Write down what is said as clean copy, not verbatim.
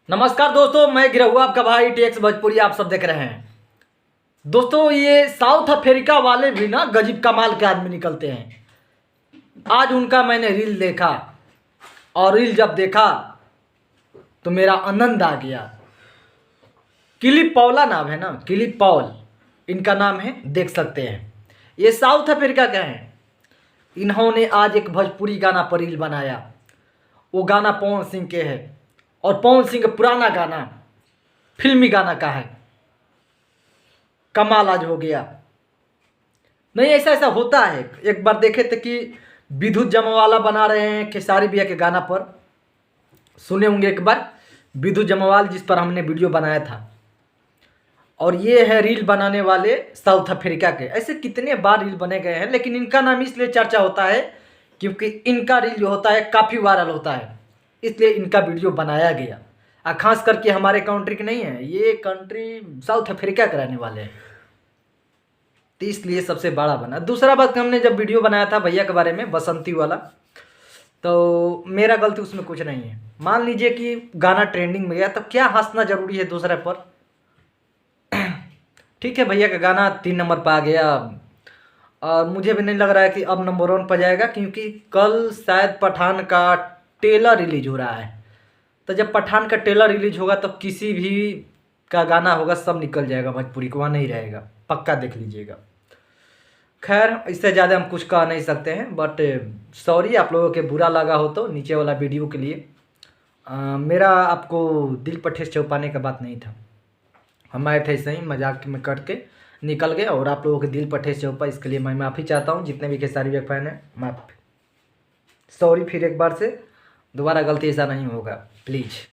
नमस्कार दोस्तों, मैं गिरहू आपका भाई टेक्स भोजपुरी आप सब देख रहे हैं। दोस्तों ये साउथ अफ्रीका वाले भी ना गजब कमाल के आदमी निकलते हैं। आज उनका मैंने रील देखा और रील जब देखा तो मेरा आनंद आ गया। किलिप पौला नाम है ना, किलिप पॉल इनका नाम है, देख सकते हैं। ये साउथ अफ्रीका के हैं। इन्होंने आज एक भोजपुरी गाना पर रील बनाया। वो गाना पवन सिंह के है और पवन सिंह का पुराना गाना फिल्मी गाना का है। कमाल आज हो गया। नहीं, ऐसा ऐसा होता है। एक बार देखे थे कि विद्युत जमवाला बना रहे हैं खेसारी भैया के गाना पर, सुने होंगे एक बार, विद्युत जमवाल जिस पर हमने वीडियो बनाया था। और ये है रील बनाने वाले साउथ अफ्रीका के। ऐसे कितने बार रील बने गए हैं, लेकिन इनका नाम इसलिए चर्चा होता है क्योंकि इनका रील जो होता है काफ़ी वायरल होता है, इसलिए इनका वीडियो बनाया गया। खास करके हमारे कंट्री के नहीं है, ये कंट्री साउथ अफ्रीका के रहने वाले हैं, तो इसलिए सबसे बड़ा बना। दूसरा बात, हमने जब वीडियो बनाया था भैया के बारे में बसंती वाला, तो मेरा गलती उसमें कुछ नहीं है। मान लीजिए कि गाना ट्रेंडिंग में गया तो क्या हंसना जरूरी है दूसरे पर। ठीक है, भैया का गाना 3 नंबर पर आ गया और मुझे भी नहीं लग रहा है कि अब नंबर 1 पर जाएगा, क्योंकि कल शायद पठान का ट्रेलर रिलीज हो रहा है। तो जब पठान का ट्रेलर रिलीज होगा तो किसी भी का गाना होगा सब निकल जाएगा, भोजपुरी को वहाँ नहीं रहेगा, पक्का देख लीजिएगा। खैर, इससे ज़्यादा हम कुछ कह नहीं सकते हैं, बट सॉरी आप लोगों के बुरा लगा हो तो नीचे वाला वीडियो के लिए। मेरा आपको दिल पर ठेस चौपाने का बात नहीं था। हम आए थे ऐसे ही मजाक में करके निकल गए और आप लोगों के दिल पर ठेस चौपा, इसके लिए मैं माफ़ी चाहता हूँ। जितने भी खेसारी भैया फैन हैं, माफ़ी, सॉरी फिर एक बार से, दोबारा गलती ऐसा नहीं होगा प्लीज़।